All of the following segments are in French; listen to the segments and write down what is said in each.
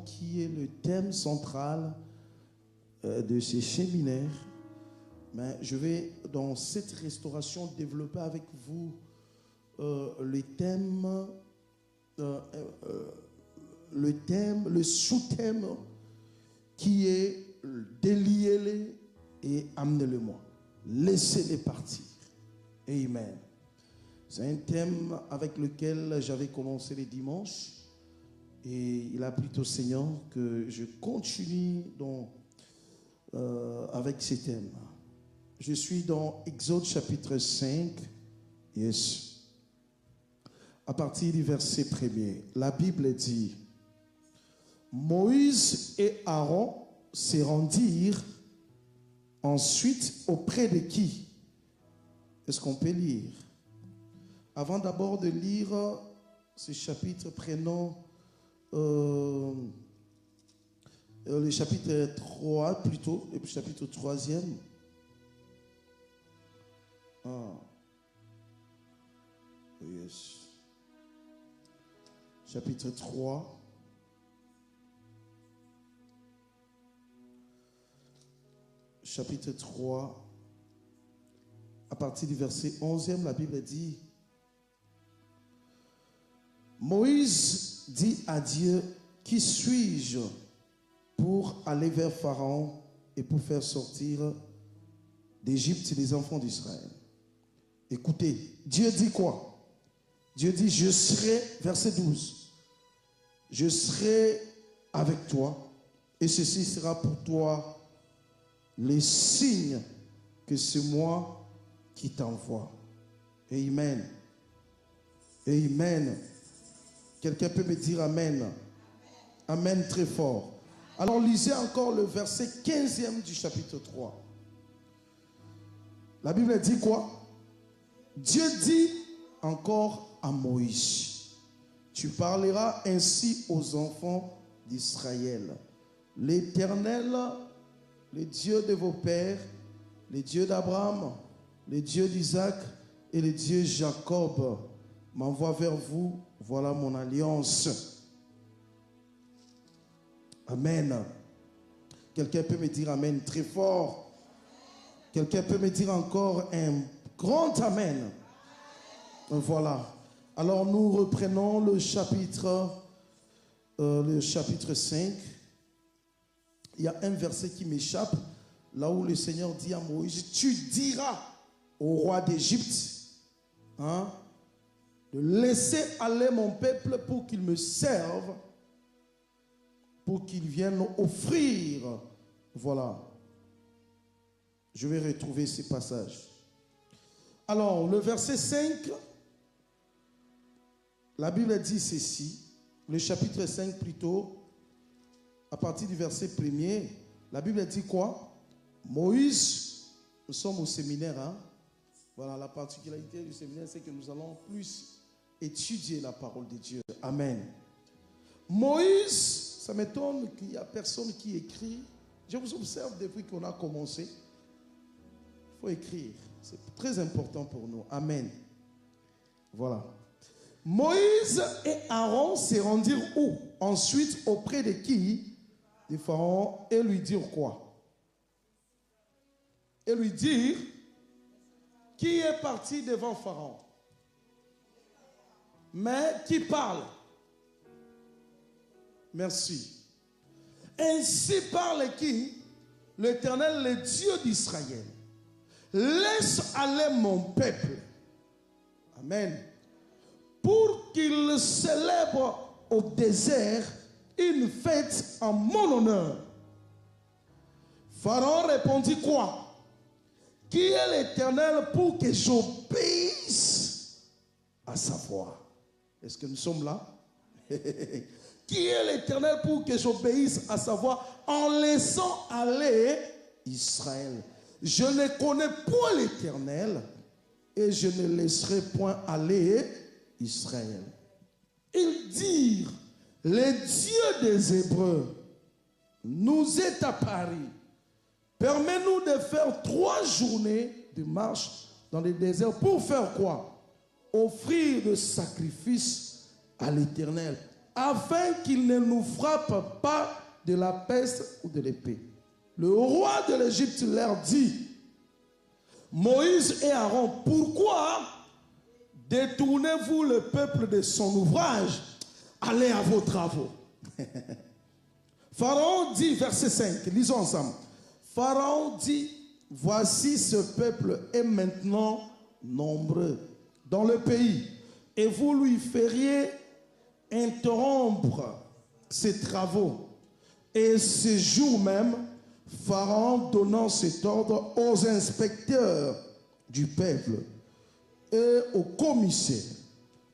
qui est le thème central de ces séminaires. Mais je vais dans cette restauration développer avec vous le sous-thème qui est déliez-les et amenez-le-moi. Laissez-les partir. Amen. C'est un thème avec lequel j'avais commencé les dimanches et il a plu au Seigneur que je continue avec ces thèmes. Je suis dans Exode chapitre 5. Yes. À partir du verset 1er, la Bible dit: Moïse et Aaron se rendirent ensuite auprès de qui? Est-ce qu'on peut lire? Avant d'abord de lire ce chapitre, prenons le chapitre 3 plutôt, le chapitre 3e. Yes. Chapitre 3. Chapitre 3. À partir du verset 11e, la Bible dit: Moïse dit à Dieu: Qui suis-je pour aller vers Pharaon et pour faire sortir d'Égypte les enfants d'Israël? Écoutez, Dieu dit quoi? Dieu dit: je serai, verset 12, je serai avec toi et ceci sera pour toi les signes que c'est moi qui t'envoie. Amen. Amen. Quelqu'un peut me dire amen? Amen très fort. Alors lisez encore le verset 15e du chapitre 3. La Bible dit quoi? Dieu dit encore à Moïse: tu parleras ainsi aux enfants d'Israël. L'Éternel, le Dieu de vos pères, le Dieu d'Abraham, le Dieu d'Isaac et le Dieu Jacob m'envoie vers vous. Voilà mon alliance. Amen. Quelqu'un peut me dire amen très fort? Quelqu'un peut me dire encore un grand amen? Voilà. Alors nous reprenons le chapitre 5. Il y a un verset qui m'échappe, là où le Seigneur dit à Moïse: tu diras au roi d'Égypte de laisser aller mon peuple pour qu'il me serve, pour qu'il vienne offrir. Voilà. Je vais retrouver ces passages. Alors, le verset 5, la Bible dit ceci, le chapitre 5 plutôt, à partir du verset 1er, la Bible dit quoi? Moïse, nous sommes au séminaire, Voilà, la particularité du séminaire, c'est que nous allons plus étudier la parole de Dieu. Amen. Moïse, ça m'étonne qu'il n'y a personne qui écrit. Je vous observe depuis qu'on a commencé. Il faut écrire. C'est très important pour nous. Amen. Voilà. Moïse et Aaron se rendirent où? Ensuite, auprès de qui? De Pharaon, et lui dirent quoi? Et lui dire: qui est parti devant Pharaon? Mais qui parle? Merci. Ainsi parle qui? L'Éternel, le Dieu d'Israël. Laisse aller mon peuple. Amen. Pour qu'il célèbre au désert une fête en mon honneur. Pharaon répondit quoi? Qui est l'Éternel pour que j'obéisse à sa voix? Est-ce que nous sommes là? Qui est l'Éternel pour que j'obéisse à sa voix en laissant aller Israël? Je ne connais point l'Éternel et je ne laisserai point aller Israël. Ils dirent: le Dieu des Hébreux nous est apparu. Permets-nous de faire 3 journées de marche dans le désert pour faire quoi? Offrir de sacrifices à l'Éternel. afin qu'il ne nous frappe pas de la peste ou de l'épée. Le roi de l'Égypte leur dit, Moïse et Aaron, pourquoi détournez-vous le peuple de son ouvrage? Allez à vos travaux. Pharaon dit, verset 5, lisons ensemble. Pharaon dit, voici ce peuple est maintenant nombreux dans le pays, et vous lui feriez interrompre ses travaux. Et ce jour même, Pharaon donnant cet ordre aux inspecteurs du peuple et aux commissaires,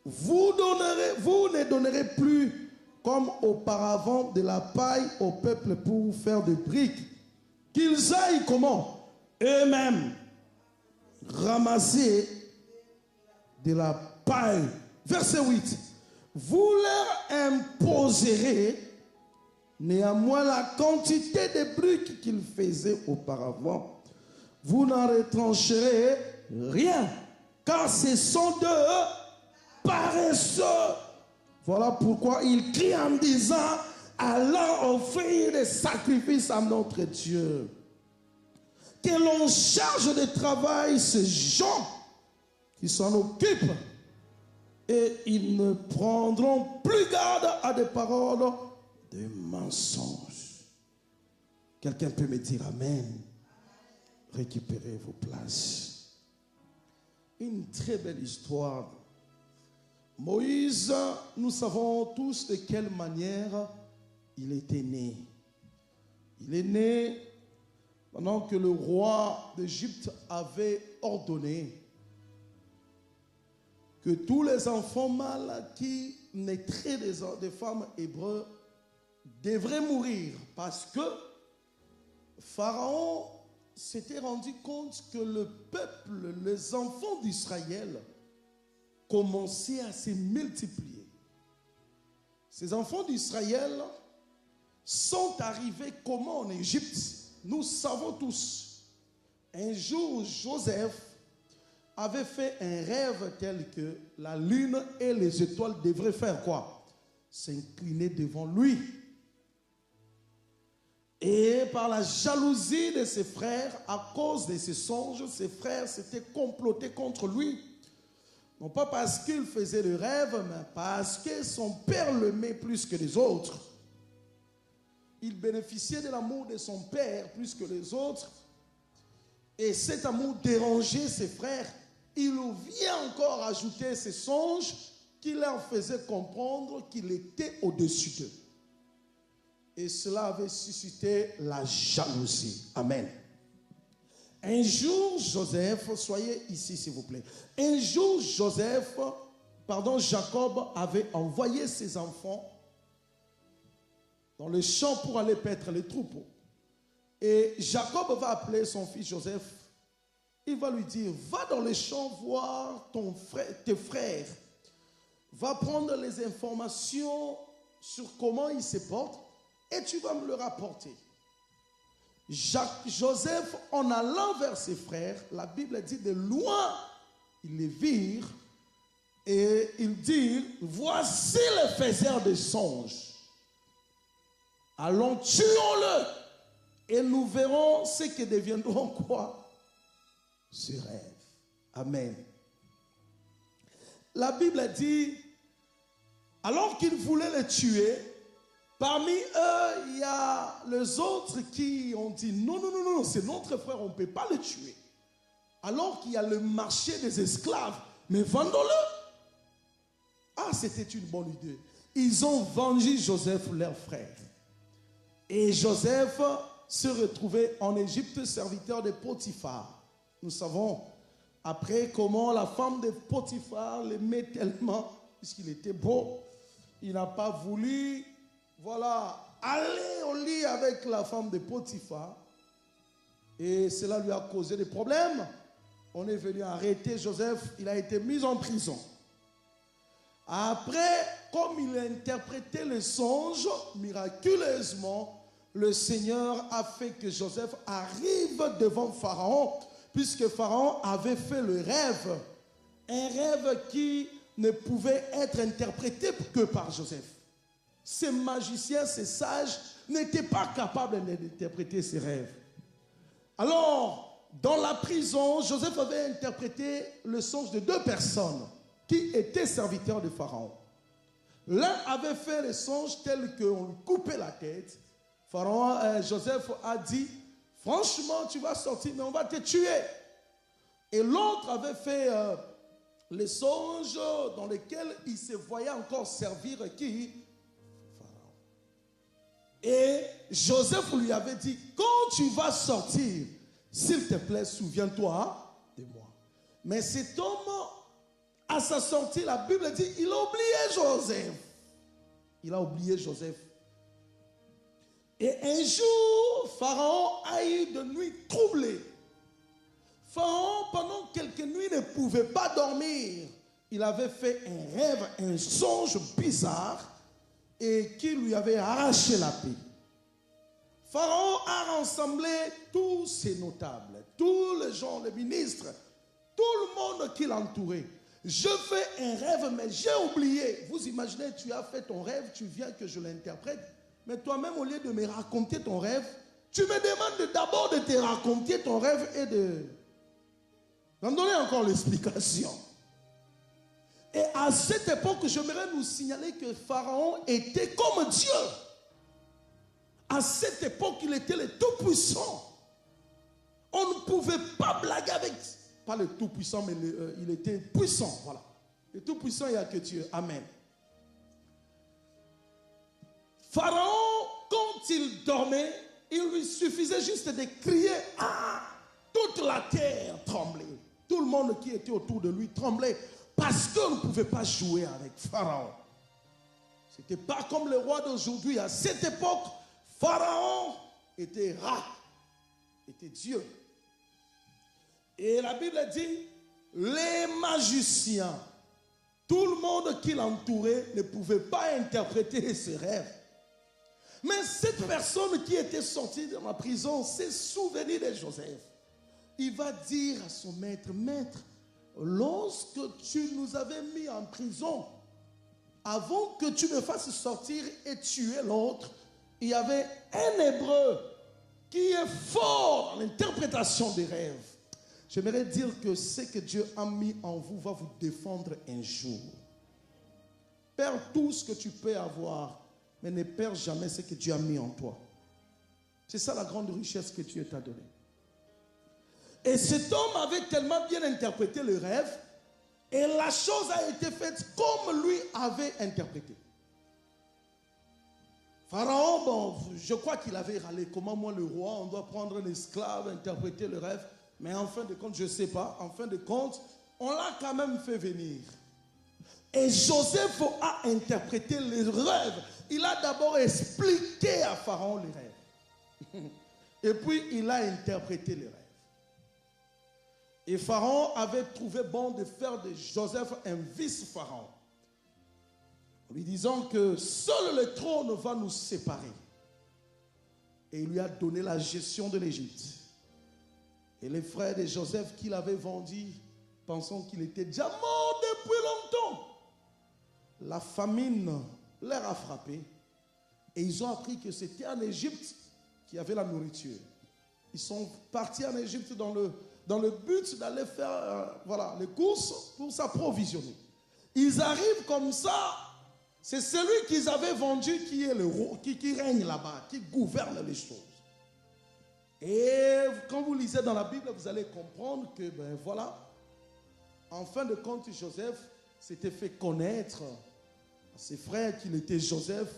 vous ne donnerez plus comme auparavant de la paille au peuple pour faire des briques, qu'ils aillent comment? Eux-mêmes ramasser de la paille. Verset 8. Vous leur imposerez néanmoins la quantité de briques qu'ils faisaient auparavant. Vous n'en retrancherez rien, car ce sont de paresseux. Voilà pourquoi il crie en disant, allons offrir des sacrifices à notre Dieu. Que l'on charge de travail ces gens qui s'en occupent, et ils ne prendront plus garde à des paroles de mensonges. Quelqu'un peut me dire amen? Récupérez vos places. Une très belle histoire. Moïse, nous savons tous de quelle manière il était né. Il est né pendant que le roi d'Égypte avait ordonné que tous les enfants mâles qui naîtraient des femmes hébreues devraient mourir, parce que Pharaon s'était rendu compte que le peuple, les enfants d'Israël, commençaient à se multiplier. Ces enfants d'Israël sont arrivés comment en Égypte? Nous savons tous. Un jour, Joseph avait fait un rêve tel que la lune et les étoiles devraient faire quoi? S'incliner devant lui. Et par la jalousie de ses frères, à cause de ses songes, ses frères s'étaient complotés contre lui. Non pas parce qu'il faisait le rêve, mais parce que son père l'aimait plus que les autres. Il bénéficiait de l'amour de son père plus que les autres. Et cet amour dérangeait ses frères. Il vient encore ajouter ses songes qui leur faisaient comprendre qu'il était au-dessus d'eux. Et cela avait suscité la jalousie. Amen. Un jour, Joseph, soyez ici s'il vous plaît. Un jour, Jacob avait envoyé ses enfants dans le champ pour aller paître les troupeaux. Et Jacob va appeler son fils Joseph. Il va lui dire, va dans les champs voir tes frères. Va prendre les informations sur comment ils se portent et tu vas me le rapporter. Joseph, en allant vers ses frères, la Bible dit de loin, ils les virent et ils dirent, voici le faiseur de songes. Allons, tuons-le et nous verrons ce que deviendront quoi? Ce rêve. Amen. La Bible dit, alors qu'ils voulaient le tuer, parmi eux, il y a les autres qui ont dit, non, c'est notre frère, on ne peut pas le tuer. Alors qu'il y a le marché des esclaves, mais vendons-le. Ah, c'était une bonne idée. Ils ont vendu Joseph, leur frère. Et Joseph se retrouvait en Égypte, serviteur de Potiphar. Nous savons après comment la femme de Potiphar l'aimait tellement, puisqu'il était beau, il n'a pas voulu, aller au lit avec la femme de Potiphar. Et cela lui a causé des problèmes. On est venu arrêter Joseph, il a été mis en prison. Après, comme il a interprété le songe, miraculeusement, le Seigneur a fait que Joseph arrive devant Pharaon, puisque Pharaon avait fait le rêve, un rêve qui ne pouvait être interprété que par Joseph. ces magiciens, ces sages, n'étaient pas capables d'interpréter ses rêves. Alors, dans la prison, Joseph avait interprété le songe de 2 personnes qui étaient serviteurs de Pharaon. L'un avait fait le songe tel qu'on lui coupait la tête. Joseph a dit, franchement, tu vas sortir, mais on va te tuer. Et l'autre avait fait le songe dans lequel il se voyait encore servir qui? Pharaon. Et Joseph lui avait dit, quand tu vas sortir, s'il te plaît, souviens-toi de moi. Mais cet homme, à sa sortie, la Bible dit, il a oublié Joseph. Il a oublié Joseph. Et un jour, Pharaon a eu de nuits troublées. Pharaon, pendant quelques nuits, ne pouvait pas dormir. Il avait fait un rêve, un songe bizarre, et qui lui avait arraché la paix. Pharaon a rassemblé tous ses notables, tous les gens, les ministres, tout le monde qui l'entourait. Je fais un rêve, mais j'ai oublié. Vous imaginez, tu as fait ton rêve, tu viens que je l'interprète, mais toi-même, au lieu de me raconter ton rêve, tu me demandes d'abord de te raconter ton rêve et d'en donner encore l'explication. Et à cette époque, j'aimerais nous signaler que Pharaon était comme Dieu. À cette époque, il était le Tout-Puissant. On ne pouvait pas blaguer avec, pas le Tout-Puissant, mais il était puissant. Voilà. Le Tout-Puissant, il n'y a que Dieu. Amen. Pharaon, quand il dormait, il lui suffisait juste de crier. Ah! Toute la terre tremblait. Tout le monde qui était autour de lui tremblait parce qu'on ne pouvait pas jouer avec Pharaon. Ce n'était pas comme le roi d'aujourd'hui. À cette époque, Pharaon était roi, était Dieu. Et la Bible dit, les magiciens, tout le monde qui l'entourait ne pouvait pas interpréter ses rêves. Mais cette personne qui était sortie de la prison s'est souvenue de Joseph. Il va dire à son maître, maître, lorsque tu nous avais mis en prison, avant que tu me fasses sortir et tuer l'autre, il y avait un Hébreu qui est fort dans l'interprétation des rêves. J'aimerais dire que ce que Dieu a mis en vous va vous défendre un jour. Perds tout ce que tu peux avoir, mais ne perds jamais ce que Dieu a mis en toi. C'est ça la grande richesse que Dieu t'a donnée. Et cet homme avait tellement bien interprété le rêve, et la chose a été faite comme lui avait interprété. Pharaon, bon, je crois qu'il avait râlé. Comment moi, le roi, on doit prendre un esclave, interpréter le rêve. Mais en fin de compte, je ne sais pas. En fin de compte, on l'a quand même fait venir. Et Joseph a interprété les rêves. Il a d'abord expliqué à Pharaon les rêves. Et puis, il a interprété les rêves. Et Pharaon avait trouvé bon de faire de Joseph un vice-pharaon, en lui disant que seul le trône va nous séparer. Et il lui a donné la gestion de l'Égypte. Et les frères de Joseph qui l'avaient vendu, pensant qu'il était déjà mort depuis longtemps, la famine leur a frappé. Et ils ont appris que c'était en Égypte qu'il y avait la nourriture. Ils sont partis en Égypte dans le but d'aller faire les courses pour s'approvisionner. Ils arrivent comme ça. C'est celui qu'ils avaient vendu qui est le roi, qui règne là-bas, qui gouverne les choses. Et quand vous lisez dans la Bible, vous allez comprendre que, en fin de compte, Joseph s'était fait connaître à ses frères qu'il était Joseph.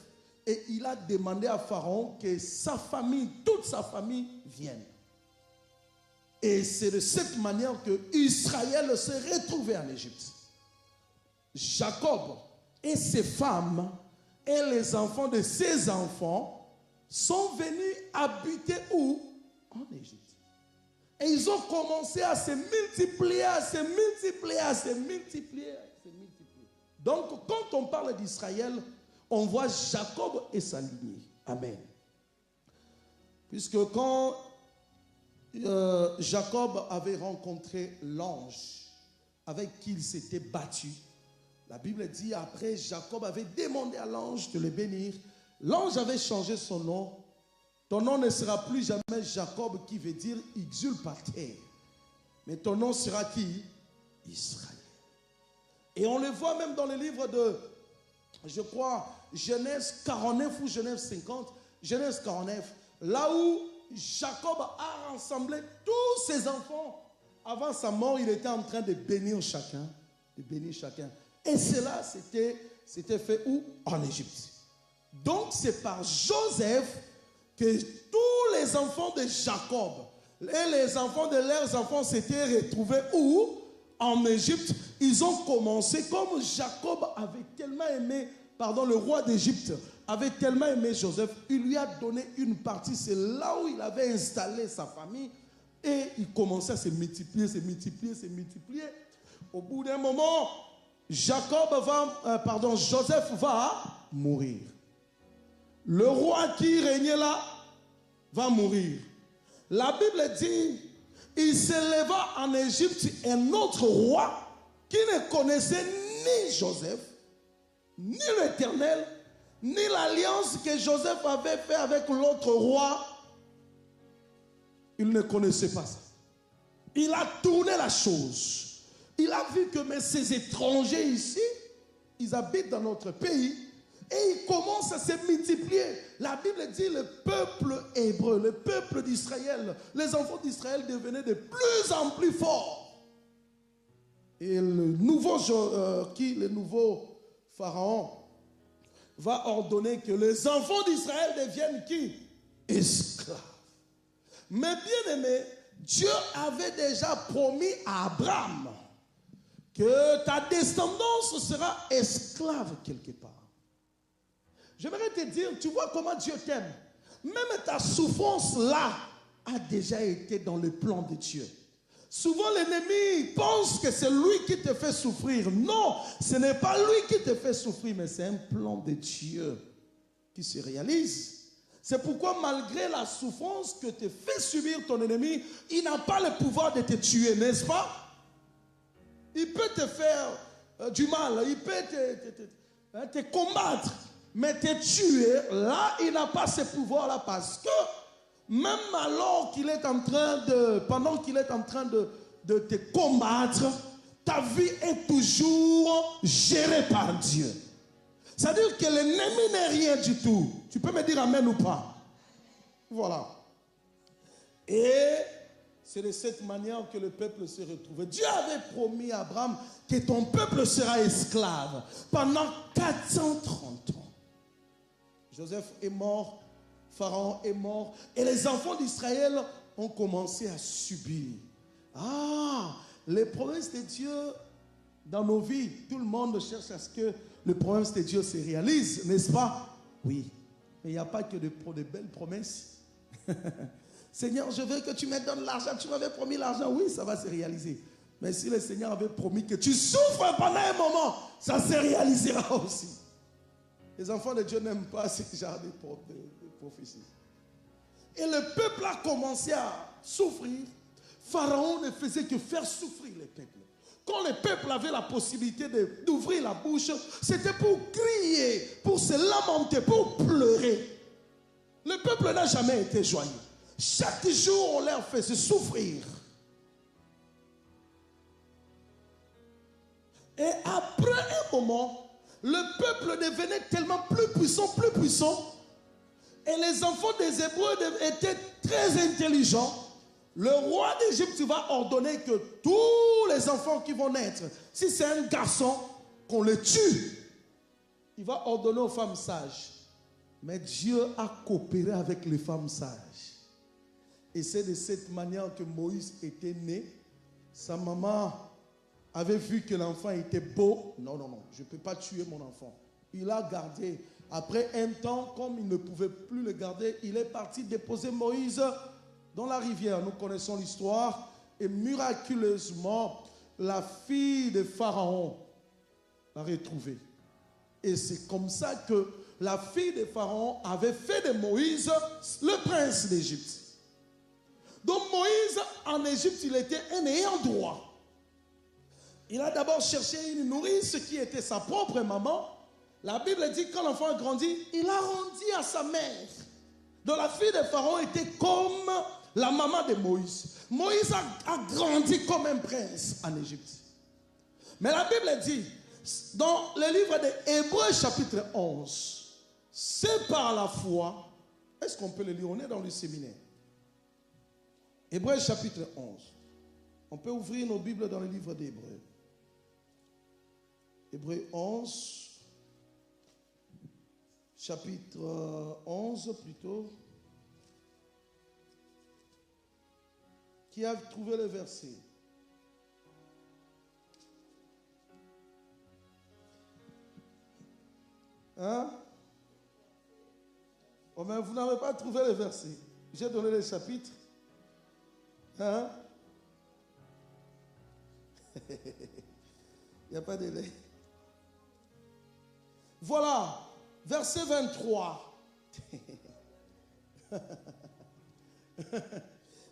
Et il a demandé à Pharaon que sa famille, toute sa famille, vienne. Et c'est de cette manière que Israël s'est retrouvé en Égypte. Jacob et ses femmes et les enfants de ses enfants sont venus habiter où? En Égypte. Et ils ont commencé à se multiplier, à se multiplier, à se multiplier, à se multiplier. Donc, quand on parle d'Israël, on voit Jacob et sa lignée. Amen. Puisque quand Jacob avait rencontré l'ange avec qui il s'était battu, La Bible dit, après, Jacob avait demandé à l'ange de le bénir. L'ange avait changé son nom. Ton nom ne sera plus jamais Jacob, qui veut dire exulpateur. Mais ton nom sera qui? Israël. Et on le voit même dans le livre de, je crois, Genèse 49 ou Genèse 50. Genèse 49, là où Jacob a rassemblé tous ses enfants. Avant sa mort, il était en train de bénir chacun. De bénir chacun. Et cela, c'était fait où? En Égypte. Donc, c'est par Joseph que tous les enfants de Jacob et les enfants de leurs enfants s'étaient retrouvés où? En Égypte. Ils ont commencé, comme Jacob avait tellement aimé, le roi d'Égypte avait tellement aimé Joseph, il lui a donné une partie. C'est là où il avait installé sa famille. Et il commençait à se multiplier, se multiplier, se multiplier. Au bout d'un moment, Joseph va mourir. Le roi qui régnait là va mourir. La Bible dit, il s'éleva en Égypte un autre roi qui ne connaissait ni Joseph, ni l'Éternel, ni l'alliance que Joseph avait fait avec l'autre roi. Il ne connaissait pas ça. Il a tourné la chose. Il a vu que ces étrangers ici, ils habitent dans notre pays et ils commencent à se multiplier. La Bible dit le peuple hébreu, le peuple d'Israël, les enfants d'Israël devenaient de plus en plus forts. Et le nouveau pharaon va ordonner que les enfants d'Israël deviennent qui? Esclaves. Mais bien aimé, Dieu avait déjà promis à Abraham que ta descendance sera esclave quelque part. J'aimerais te dire, tu vois comment Dieu t'aime. Même ta souffrance là a déjà été dans le plan de Dieu. Souvent l'ennemi pense que c'est lui qui te fait souffrir. Non, ce n'est pas lui qui te fait souffrir, mais c'est un plan de Dieu qui se réalise. C'est pourquoi malgré la souffrance que te fait subir ton ennemi, il n'a pas le pouvoir de te tuer, n'est-ce pas? Il peut te faire du mal, il peut te combattre, mais te tuer, là, il n'a pas ce pouvoir-là parce que même alors qu'il est en train pendant qu'il est en train de te combattre, ta vie est toujours gérée par Dieu. C'est-à-dire que l'ennemi n'est rien du tout. Tu peux me dire amen ou pas? Voilà. Et c'est de cette manière que le peuple se retrouve. Dieu avait promis à Abraham que ton peuple sera esclave pendant 430 ans. Joseph est mort, Pharaon est mort, et les enfants d'Israël ont commencé à subir. Les promesses de Dieu dans nos vies, tout le monde cherche à ce que les promesses de Dieu se réalisent, n'est-ce pas? Oui, mais il n'y a pas que de belles promesses. Seigneur, je veux que tu me donnes l'argent. Tu m'avais promis l'argent. Oui, ça va se réaliser. Mais si le Seigneur avait promis que tu souffres pendant un moment, ça se réalisera aussi. Les enfants de Dieu n'aiment pas ce genre de prophéties. Et le peuple a commencé à souffrir. Pharaon ne faisait que faire souffrir le peuple. Quand le peuple avait la possibilité d'ouvrir la bouche, c'était pour crier, pour se lamenter, pour pleurer. Le peuple n'a jamais été joyeux. Chaque jour, on leur faisait souffrir. Et après un moment, le peuple devenait tellement plus puissant, et les enfants des Hébreux étaient très intelligents. Le roi d'Égypte va ordonner que tous les enfants qui vont naître, si c'est un garçon, qu'on le tue. Il va ordonner aux femmes sages. Mais Dieu a coopéré avec les femmes sages. Et c'est de cette manière que Moïse était né. Sa maman avait vu que l'enfant était beau. Non, je ne peux pas tuer mon enfant. Il a gardé. Après un temps, comme il ne pouvait plus le garder, il est parti déposer Moïse dans la rivière. Nous connaissons l'histoire. Et miraculeusement, la fille de Pharaon l'a retrouvée. Et c'est comme ça que la fille de Pharaon avait fait de Moïse le prince d'Égypte. Donc Moïse, en Égypte, il était un ayant droit. Il a d'abord cherché une nourrice qui était sa propre maman. La Bible dit que quand l'enfant a grandi, il a rendu à sa mère. Donc la fille de Pharaon était comme la maman de Moïse. Moïse a grandi comme un prince en Égypte. Mais la Bible dit, dans le livre de Hébreux chapitre 11, c'est par la foi. Est-ce qu'on peut le lire? On est dans le séminaire. Hébreux chapitre 11. On peut ouvrir nos Bibles dans le livre d'Hébreux. Hébreux 11, chapitre 11 plutôt. Qui a trouvé le verset? Hein? Oh, mais vous n'avez pas trouvé le verset. J'ai donné le chapitre. Hein? Il n'y a pas de délai. Voilà, verset 23.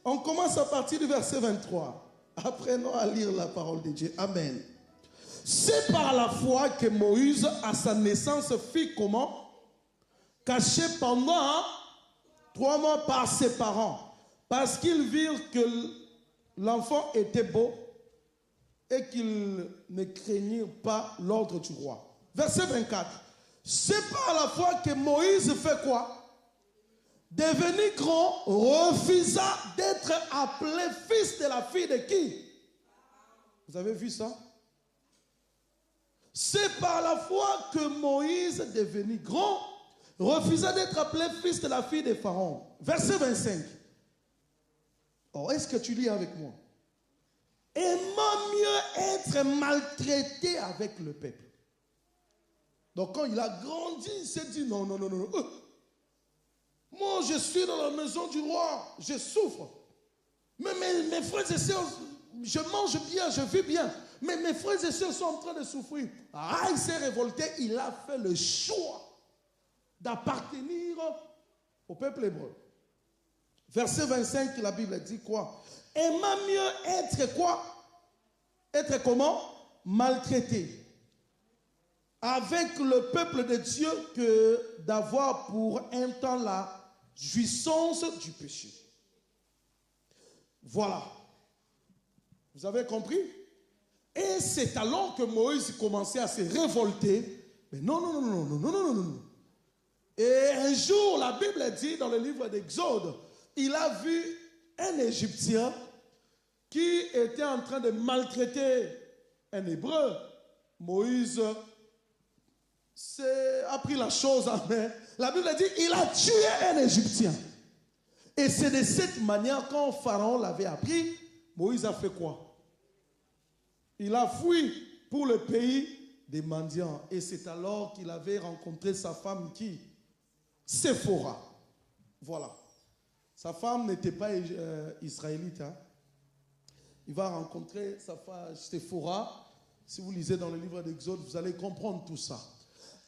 On commence à partir du verset 23. Apprenons à lire la parole de Dieu. Amen. C'est par la foi que Moïse, à sa naissance, fit comment? Caché pendant 3 mois par ses parents. Parce qu'ils virent que l'enfant était beau et qu'il ne craignait pas l'ordre du roi. Verset 24. C'est par la foi que Moïse fait quoi? Devenu grand, refusa d'être appelé fils de la fille de qui? Vous avez vu ça? C'est par la foi que Moïse, devenu grand, refusa d'être appelé fils de la fille de Pharaon. Verset 25. Oh, est-ce que tu lis avec moi? Aimant mieux être maltraité avec le peuple. Donc quand il a grandi, il s'est dit non. Moi, je suis dans la maison du roi, je souffre. Mais mes frères et sœurs, je mange bien, je vis bien. Mais mes frères et sœurs sont en train de souffrir. Ah, il s'est révolté, il a fait le choix d'appartenir au peuple hébreu. Verset 25, la Bible dit quoi? Aimant mieux être quoi? Être comment? Maltraité avec le peuple de Dieu que d'avoir pour un temps la jouissance du péché. Voilà. Vous avez compris? Et c'est alors que Moïse commençait à se révolter. Mais non. Et un jour, la Bible dit dans le livre d'Exode, il a vu un Égyptien qui était en train de maltraiter un Hébreu. Moïse a pris la chose en main. La Bible dit il a tué un Égyptien. Et c'est de cette manière, quand Pharaon l'avait appris, Moïse a fait quoi? Il a fui pour le pays des mendiants. Et c'est alors qu'il avait rencontré sa femme qui? Séphora. Voilà. Sa femme n'était pas israélite. Hein? Il va rencontrer sa femme Séphora. Si vous lisez dans le livre d'Exode, vous allez comprendre tout ça.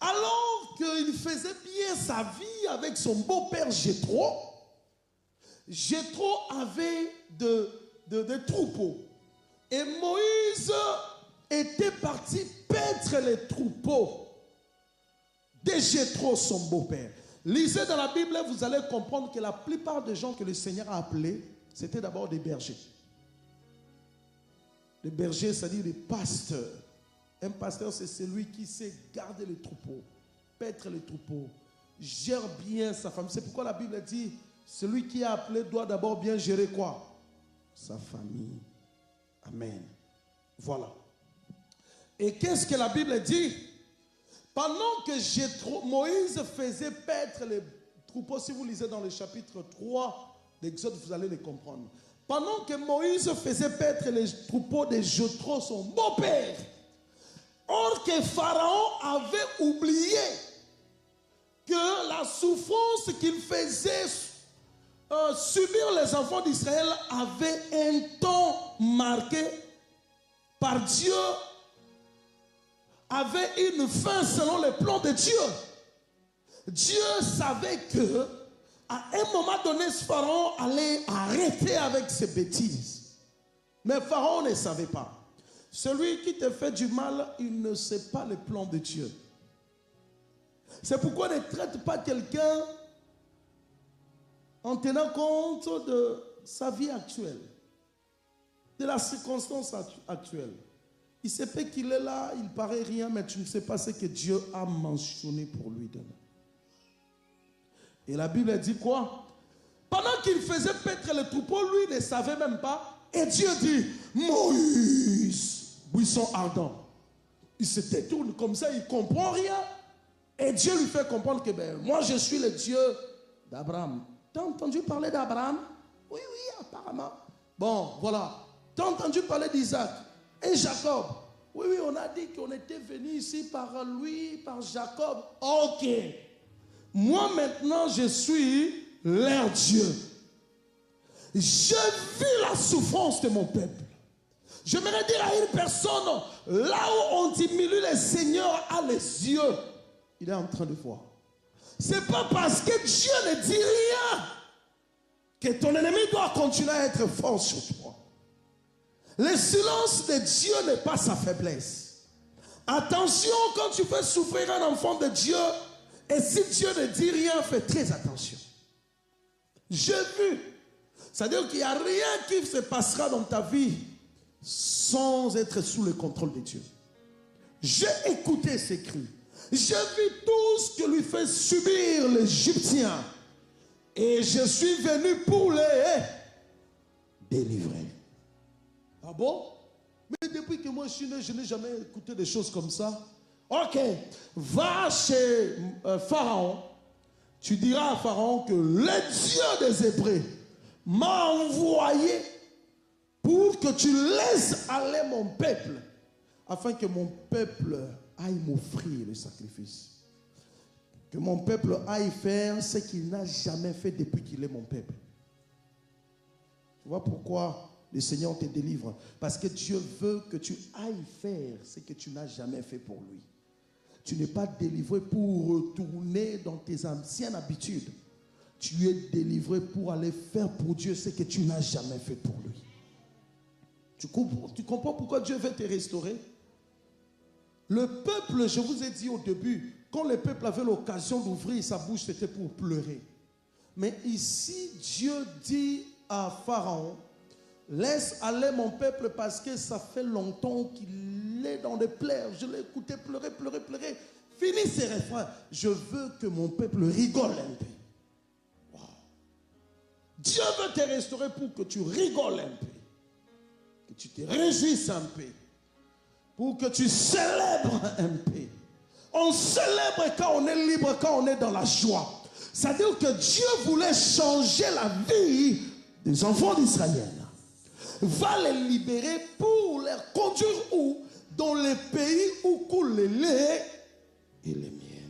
Alors qu'il faisait bien sa vie avec son beau-père Jéthro, Jéthro avait de troupeaux. Et Moïse était parti paître les troupeaux de Jéthro, son beau-père. Lisez dans la Bible, vous allez comprendre que la plupart des gens que le Seigneur a appelés, c'était d'abord des bergers. Les bergers, c'est-à-dire des pasteurs. Un pasteur, c'est celui qui sait garder les troupeaux, paître les troupeaux, gère bien sa famille. C'est pourquoi la Bible dit, celui qui est appelé doit d'abord bien gérer quoi? Sa famille. Amen. Voilà. Et qu'est-ce que la Bible dit? Pendant que Moïse faisait paître les troupeaux, si vous lisez dans le chapitre 3 d'Exode, vous allez les comprendre. Pendant que Moïse faisait paître les troupeaux de Jéthro, son beau-père, or que Pharaon avait oublié que la souffrance qu'il faisait subir les enfants d'Israël avait un temps marqué par Dieu, avait une fin selon les plans de Dieu. Dieu savait que à un moment donné, Pharaon allait arrêter avec ses bêtises. Mais Pharaon ne savait pas. Celui qui te fait du mal, il ne sait pas les plans de Dieu. C'est pourquoi ne traite pas quelqu'un en tenant compte de sa vie actuelle, de la circonstance actuelle. Il se peut qu'il est là, il paraît rien, mais tu ne sais pas ce que Dieu a mentionné pour lui demain. Et la Bible dit quoi? Pendant qu'il faisait paître le troupeau, lui ne savait même pas. Et Dieu dit, Moïse, buisson ardent. Il se détourne comme ça, il ne comprend rien. Et Dieu lui fait comprendre que moi je suis le Dieu d'Abraham. T'as entendu parler d'Abraham? Oui, apparemment. Bon, voilà. T'as entendu parler d'Isaac et Jacob? Oui, on a dit qu'on était venu ici par lui, par Jacob. Ok. Moi maintenant, je suis leur Dieu. Je vis la souffrance de mon peuple. J'aimerais dire à une personne, là où on diminue, le Seigneur a les yeux. Il est en train de voir. C'est pas parce que Dieu ne dit rien que ton ennemi doit continuer à être fort sur toi. Le silence de Dieu n'est pas sa faiblesse. Attention quand tu fais souffrir un enfant de Dieu, et si Dieu ne dit rien, fais très attention. J'ai vu. C'est-à-dire qu'il n'y a rien qui se passera dans ta vie sans être sous le contrôle de Dieu. J'ai écouté ces cris. J'ai vu tout ce que lui fait subir l'Égyptien. Et je suis venu pour les délivrer. Ah bon? Mais depuis que moi je suis né, je n'ai jamais écouté des choses comme ça. Ok, va chez Pharaon. Tu diras à Pharaon que le Dieu des Hébreux m'a envoyé pour que tu laisses aller mon peuple, afin que mon peuple aille m'offrir le sacrifice. Que mon peuple aille faire ce qu'il n'a jamais fait depuis qu'il est mon peuple. Tu vois pourquoi le Seigneur te délivre? Parce que Dieu veut que tu ailles faire ce que tu n'as jamais fait pour lui. Tu n'es pas délivré pour retourner dans tes anciennes habitudes. Tu es délivré pour aller faire pour Dieu ce que tu n'as jamais fait pour lui. Tu comprends pourquoi Dieu veut te restaurer? Le peuple, je vous ai dit au début, quand le peuple avait l'occasion d'ouvrir sa bouche, c'était pour pleurer. Mais ici, Dieu dit à Pharaon, laisse aller mon peuple parce que ça fait longtemps qu'il est dans des pleurs. Je l'ai écouté pleurer. Finis ces refrains. Je veux que mon peuple rigole un peu. Wow. Dieu veut te restaurer pour que tu rigoles un peu. Que tu te réjouisses un peu. Pour que tu célèbres un peu. On célèbre quand on est libre, quand on est dans la joie. C'est-à-dire que Dieu voulait changer la vie des enfants d'Israël. Va les libérer pour les conduire où? Dans les pays où coule le lait et les miel.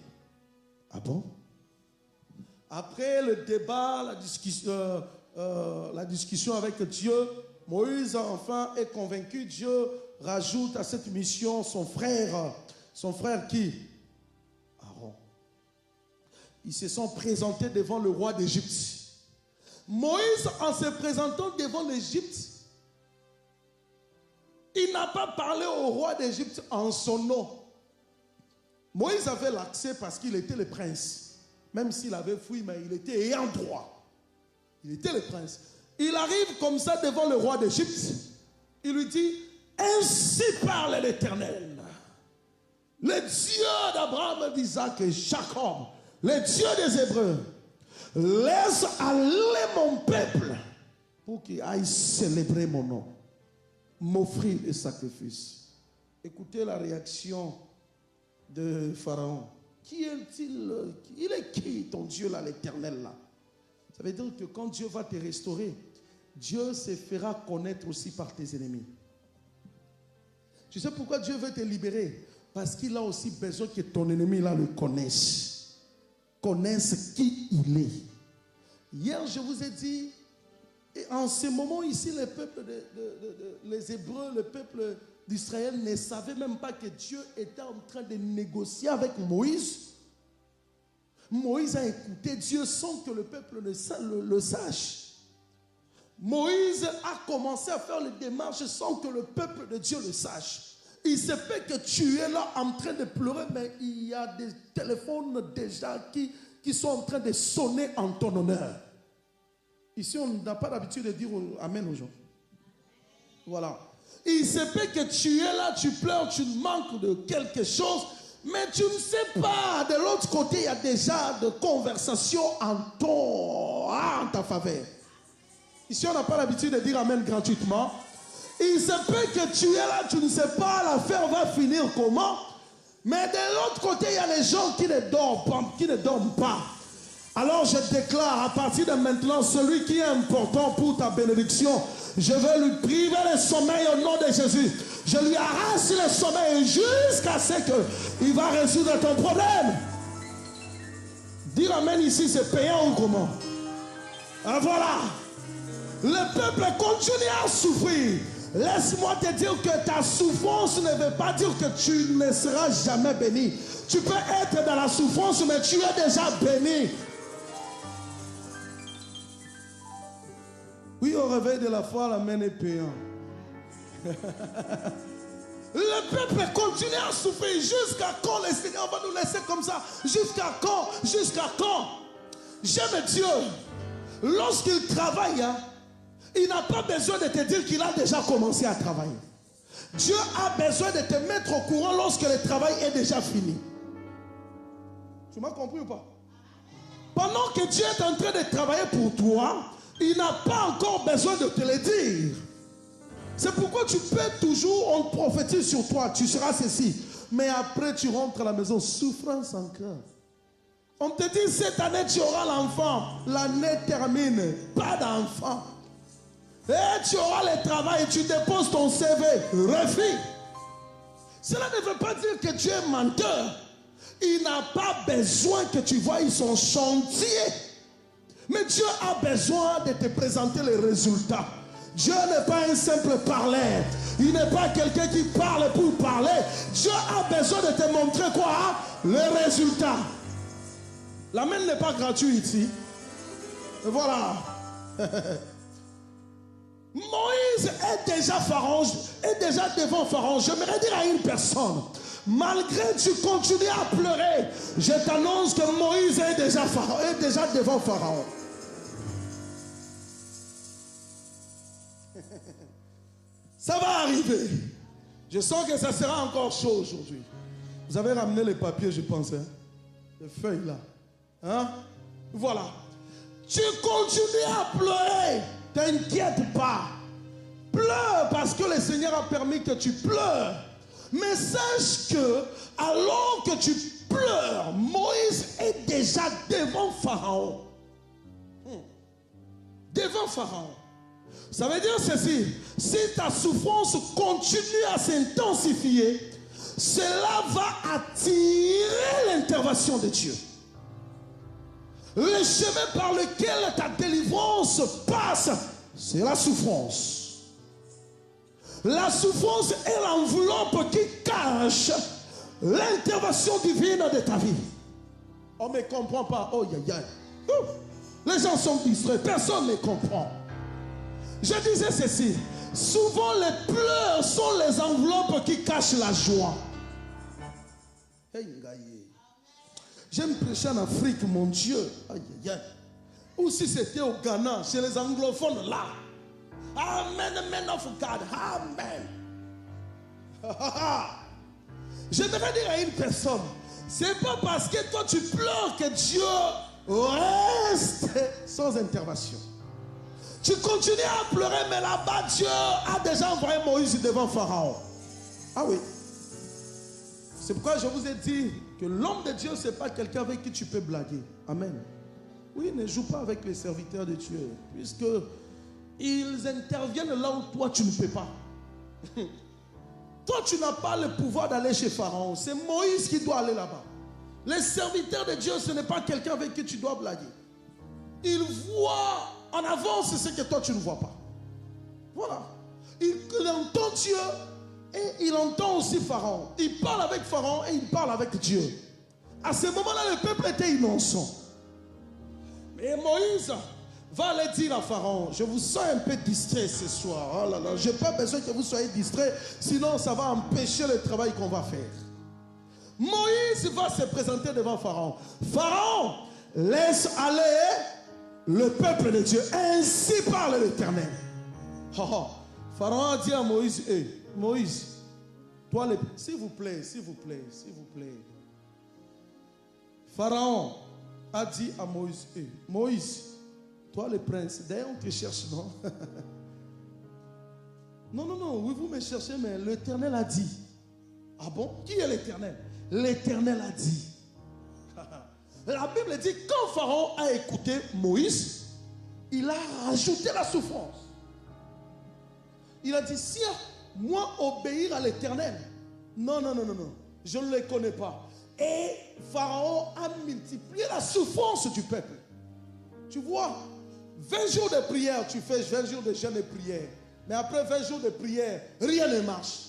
Ah bon? Après le débat, la discussion avec Dieu, Moïse enfin est convaincu. Dieu rajoute à cette mission son frère qui? Aaron. Ils se sont présentés devant le roi d'Égypte. Moïse, en se présentant devant l'Égypte, il n'a pas parlé au roi d'Égypte en son nom. Moïse avait l'accès parce qu'il était le prince. Même s'il avait fui, mais il était ayant droit. Il était le prince. Il arrive comme ça devant le roi d'Égypte. Il lui dit, ainsi parle l'Éternel, le Dieu d'Abraham, d'Isaac et Jacob, le Dieu des Hébreux. Laisse aller mon peuple pour qu'il aille célébrer mon nom, m'offrir le sacrifice. Écoutez la réaction de Pharaon. Qui est-il? Il est qui ton Dieu là, l'Éternel là? Ça veut dire que quand Dieu va te restaurer, Dieu se fera connaître aussi par tes ennemis. Tu sais pourquoi Dieu veut te libérer? Parce qu'il a aussi besoin que ton ennemi là le connaisse. Connaisse qui il est. Hier, je vous ai dit, et en ce moment ici, le peuple les Hébreux, le peuple d'Israël ne savait même pas que Dieu était en train de négocier avec Moïse. Moïse a écouté Dieu sans que le peuple le sache. Moïse a commencé à faire les démarches sans que le peuple de Dieu le sache. Il se fait que tu es là en train de pleurer, mais il y a des téléphones déjà qui sont en train de sonner en ton honneur. Ici, on n'a pas l'habitude de dire Amen aux gens. Voilà. Il se fait que tu es là, tu pleures, tu manques de quelque chose, mais tu ne sais pas. De l'autre côté, il y a déjà des conversations en ta faveur. Ici, on n'a pas l'habitude de dire Amen gratuitement. Il se peut que tu es là, tu ne sais pas l'affaire va finir comment. Mais de l'autre côté, il y a les gens qui ne dorment pas. Alors je déclare à partir de maintenant, celui qui est important pour ta bénédiction, je vais lui priver le sommeil au nom de Jésus. Je lui arrache le sommeil jusqu'à ce qu'il va résoudre ton problème. Dire Amen ici, c'est payant ou comment? Ah, voilà. Le peuple continue à souffrir. Laisse-moi te dire que ta souffrance ne veut pas dire que tu ne seras jamais béni. Tu peux être dans la souffrance, mais tu es déjà béni. Oui, au réveil de la foi, l'amen est payant. Le peuple continue à souffrir. Jusqu'à quand le Seigneur va nous laisser comme ça? Jusqu'à quand? Jusqu'à quand? J'aime Dieu. Lorsqu'il travaille, il n'a pas besoin de te dire qu'il a déjà commencé à travailler. Dieu a besoin de te mettre au courant lorsque le travail est déjà fini. Tu m'as compris ou pas? Pendant que Dieu est en train de travailler pour toi, il n'a pas encore besoin de te le dire. C'est pourquoi tu peux toujours, on prophétise sur toi, tu seras ceci. Mais après tu rentres à la maison, souffrance encore. On te dit cette année tu auras l'enfant, l'année termine, pas d'enfant. Et tu auras le travail, tu déposes ton CV, refus. Cela ne veut pas dire que Dieu est menteur. Il n'a pas besoin que tu voies son chantier. Mais Dieu a besoin de te présenter les résultats. Dieu n'est pas un simple parleur. Il n'est pas quelqu'un qui parle pour parler. Dieu a besoin de te montrer quoi? Les résultats. L'amen n'est pas gratuit ici. Et voilà. Moïse est déjà Pharaon, est déjà devant Pharaon. J'aimerais dire à une personne, malgré que tu continues à pleurer, je t'annonce que Moïse est déjà devant Pharaon. Ça va arriver. Je sens que ça sera encore chaud aujourd'hui. Vous avez ramené les papiers, je pense, hein? Les feuilles là. Hein? Voilà. Tu continues à pleurer. T'inquiète pas. Pleure parce que le Seigneur a permis que tu pleures. Mais sache que alors que tu pleures, Moïse est déjà devant Pharaon. Devant Pharaon. Ça veut dire ceci. Si ta souffrance continue à s'intensifier, cela va attirer l'intervention de Dieu. Le chemin par lequel ta délivrance passe, c'est la souffrance. La souffrance est l'enveloppe qui cache l'intervention divine de ta vie. On ne me comprend pas. Oh, les gens sont distraits. Personne ne comprend. Je disais ceci. Souvent les pleurs sont les enveloppes qui cachent la joie. J'aime prêcher en Afrique, mon Dieu. Ou si c'était au Ghana, chez les anglophones là. Amen, man of God. Amen. J'aimerais dire à une personne, c'est pas parce que toi tu pleures que Dieu reste sans intervention. Tu continues à pleurer, mais là-bas, Dieu a déjà envoyé Moïse devant Pharaon. Ah oui. C'est pourquoi je vous ai dit que l'homme de Dieu, ce n'est pas quelqu'un avec qui tu peux blaguer. Amen. Oui, ne joue pas avec les serviteurs de Dieu, puisque ils interviennent là où toi, tu ne peux pas. Toi, tu n'as pas le pouvoir d'aller chez Pharaon. C'est Moïse qui doit aller là-bas. Les serviteurs de Dieu, ce n'est pas quelqu'un avec qui tu dois blaguer. Ils voient en avance ce que toi, tu ne vois pas. Voilà. Il entend Dieu et il entend aussi Pharaon. Il parle avec Pharaon et il parle avec Dieu. À ce moment-là, le peuple était innocent. Mais Moïse, Va aller dire à Pharaon, je vous sens un peu distrait ce soir. Oh là là, je n'ai pas besoin que vous soyez distrait, sinon ça va empêcher le travail qu'on va faire. Moïse va se présenter devant Pharaon. Pharaon, laisse aller le peuple de Dieu. Ainsi parle l'Éternel. Oh, oh. Pharaon a dit à Moïse, Moïse, toi, s'il vous plaît, s'il vous plaît, s'il vous plaît. Pharaon a dit à Moïse, Moïse, toi le prince, d'ailleurs on te cherche, non? Non, non, non, oui, vous me cherchez, mais l'Éternel a dit. Ah bon? Qui est l'Éternel? L'Éternel a dit. La Bible dit, quand Pharaon a écouté Moïse, il a rajouté la souffrance. Il a dit, si moi obéir à l'Éternel, non, non, non, non, non, je ne le connais pas. Et Pharaon a multiplié la souffrance du peuple. Tu vois, 20 jours de prière, tu fais 20 jours de jeûne et prière. Mais après 20 jours de prière, rien ne marche.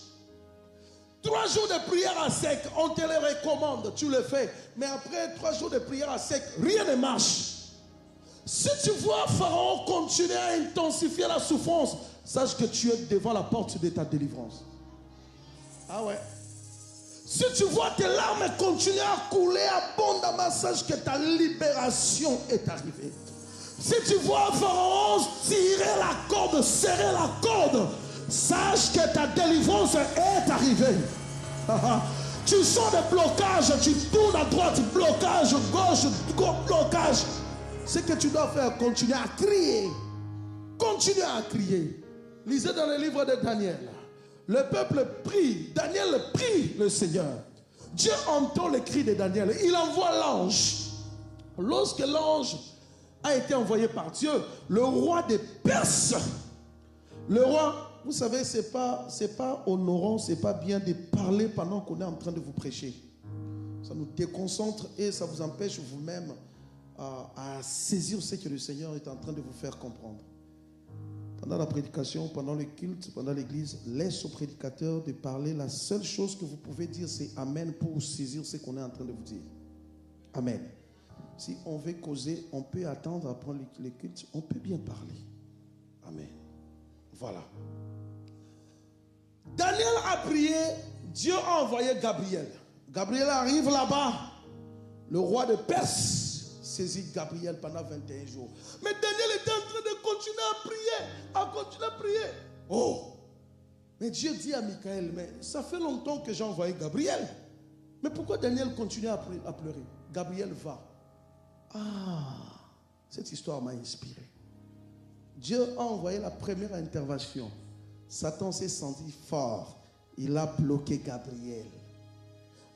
3 jours de prière à sec, on te les recommande, tu le fais. Mais après 3 jours de prière à sec, rien ne marche. Si tu vois Pharaon continuer à intensifier la souffrance, sache que tu es devant la porte de ta délivrance. Ah ouais. Si tu vois tes larmes continuer à couler abondamment, sache que ta libération est arrivée. Si tu vois Pharaon tirer la corde, serrer la corde, sache que ta délivrance est arrivée. Tu sens des blocages, tu tournes à droite, blocage, gauche, blocage. Ce que tu dois faire, continuer à crier. Continuer à crier. Lisez dans le livre de Daniel. Le peuple prie, Daniel prie le Seigneur. Dieu entend le cri de Daniel. Il envoie l'ange. Lorsque l'ange a été envoyé par Dieu, le roi des Perses, le roi, vous savez, c'est pas honorant, c'est pas bien de parler pendant qu'on est en train de vous prêcher. Ça nous déconcentre et ça vous empêche vous-même à saisir ce que le Seigneur est en train de vous faire comprendre. Pendant la prédication, pendant le culte, pendant l'église, laisse au prédicateur de parler. La seule chose que vous pouvez dire, c'est Amen pour saisir ce qu'on est en train de vous dire. Amen. Si on veut causer, on peut attendre après le culte, on peut bien parler. Amen. Voilà. Daniel a prié, Dieu a envoyé Gabriel. Gabriel arrive là-bas. Le roi de Perse saisit Gabriel pendant 21 jours. Mais Daniel était en train de continuer à prier, Oh! Mais Dieu dit à Michael, mais ça fait longtemps que j'ai envoyé Gabriel. Mais pourquoi Daniel continue à pleurer? Gabriel va. Ah! Cette histoire m'a inspiré. Dieu a envoyé la première intervention. Satan s'est senti fort. Il a bloqué Gabriel.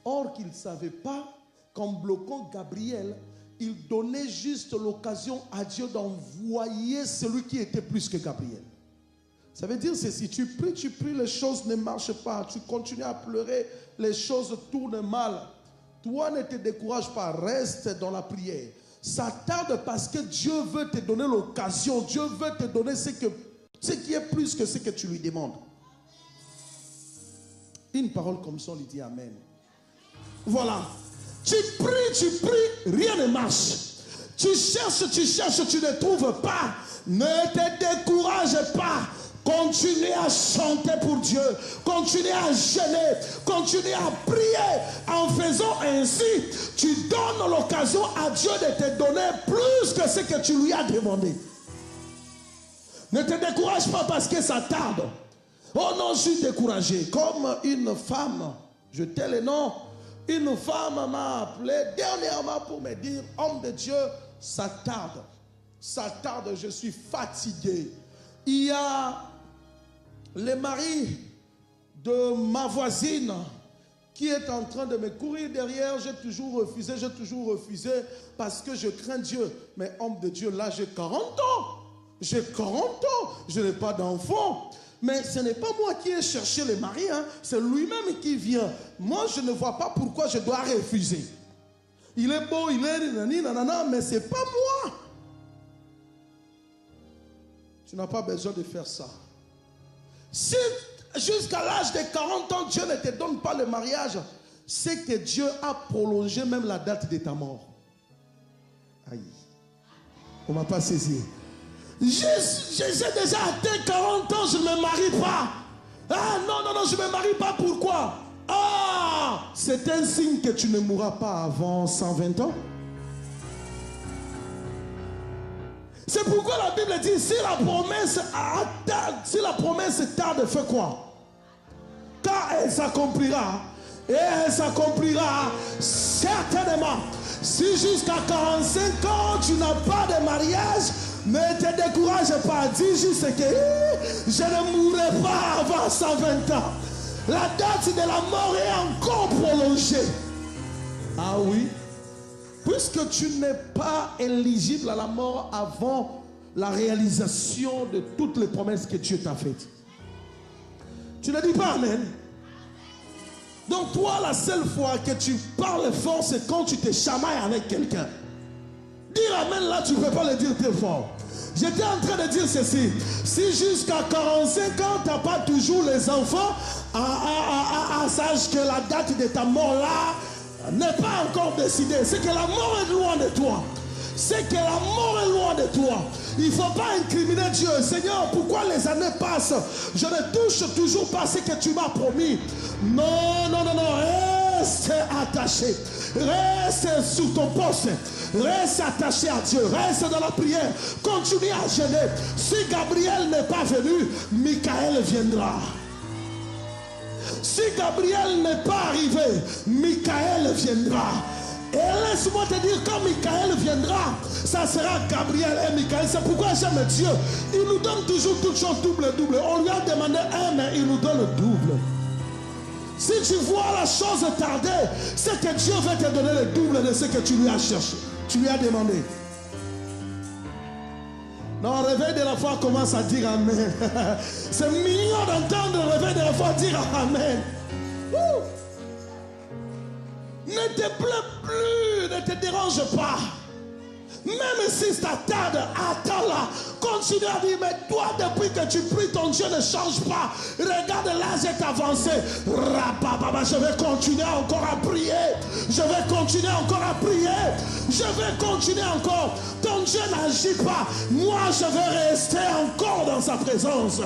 Or qu'il ne savait pas qu'en bloquant Gabriel, il donnait juste l'occasion à Dieu d'envoyer celui qui était plus que Gabriel. Ça veut dire ceci, tu pries, les choses ne marchent pas, tu continues à pleurer, les choses tournent mal. Toi, ne te décourage pas, reste dans la prière. Ça tarde parce que Dieu veut te donner l'occasion, Dieu veut te donner ce qui est plus que ce que tu lui demandes. Une parole comme ça, on lui dit Amen. Voilà. Tu pries, rien ne marche. Tu cherches, tu ne trouves pas. Ne te décourage pas. Continue à chanter pour Dieu. Continue à jeûner. Continue à prier. En faisant ainsi, tu donnes l'occasion à Dieu de te donner plus que ce que tu lui as demandé. Ne te décourage pas parce que ça tarde. Oh non, je suis découragé. Comme une femme, je tais le nom. Une femme m'a appelé dernièrement pour me dire, homme de Dieu, ça tarde, je suis fatigué. Il y a le mari de ma voisine qui est en train de me courir derrière. J'ai toujours refusé parce que je crains Dieu. Mais homme de Dieu, là j'ai 40 ans, je n'ai pas d'enfant. Mais ce n'est pas moi qui ai cherché le mari, c'est lui-même qui vient. Moi, je ne vois pas pourquoi je dois refuser. Il est beau, il est nanana, mais ce n'est pas moi. Tu n'as pas besoin de faire ça. Si jusqu'à l'âge de 40 ans, Dieu ne te donne pas le mariage, c'est que Dieu a prolongé même la date de ta mort. Aïe. On ne m'a pas saisi. J'ai déjà atteint 40 ans, je ne me marie pas. Ah non, non, non, je ne me marie pas, pourquoi? Ah, c'est un signe que tu ne mourras pas avant 120 ans. C'est pourquoi la Bible dit, si la promesse tarde, fais quoi? Car elle s'accomplira. Et elle s'accomplira certainement. Si jusqu'à 45 ans, tu n'as pas de mariage, ne te décourage pas. Dis juste que je ne mourrai pas avant 120 ans. La date de la mort est encore prolongée. Ah oui? Puisque tu n'es pas éligible à la mort avant la réalisation de toutes les promesses que Dieu t'a faites. Tu ne dis pas Amen. Donc toi, la seule fois que tu parles fort, c'est quand tu te chamailles avec quelqu'un. Dire Amen là, tu ne peux pas le dire très fort. J'étais en train de dire ceci. Si jusqu'à 45 ans, tu n'as pas toujours les enfants, sache que la date de ta mort là n'est pas encore décidée. C'est que la mort est loin de toi. C'est que la mort est loin de toi. Il ne faut pas incriminer Dieu. Seigneur, pourquoi les années passent? Je ne touche toujours pas ce que tu m'as promis. Non, non, non, non. Reste attaché. Reste sur ton poste. Reste attaché à Dieu. Reste dans la prière. Continue à jeûner. Si Gabriel n'est pas venu, Michael viendra. Si Gabriel n'est pas arrivé, Michael viendra. Et laisse-moi te dire, quand Michael viendra, ça sera Gabriel et Michael. C'est pourquoi j'aime Dieu. Il nous donne toujours toutes choses double. On lui a demandé un, mais il nous donne double. Si tu vois la chose tarder, c'est que Dieu va te donner le double de ce que tu lui as cherché. Tu lui as demandé. Non, réveil de la foi commence à dire Amen. C'est mignon d'entendre le réveil de la foi dire Amen. Ne te plains plus, ne te dérange pas. Même si ça tarde, attends-là. Continue à dire, mais toi, depuis que tu pries, ton Dieu ne change pas. Regarde, l'âge est avancé. Je vais continuer encore à prier. Je vais continuer encore à prier. Je vais continuer encore. Ton Dieu n'agit pas. Moi, je vais rester encore dans sa présence.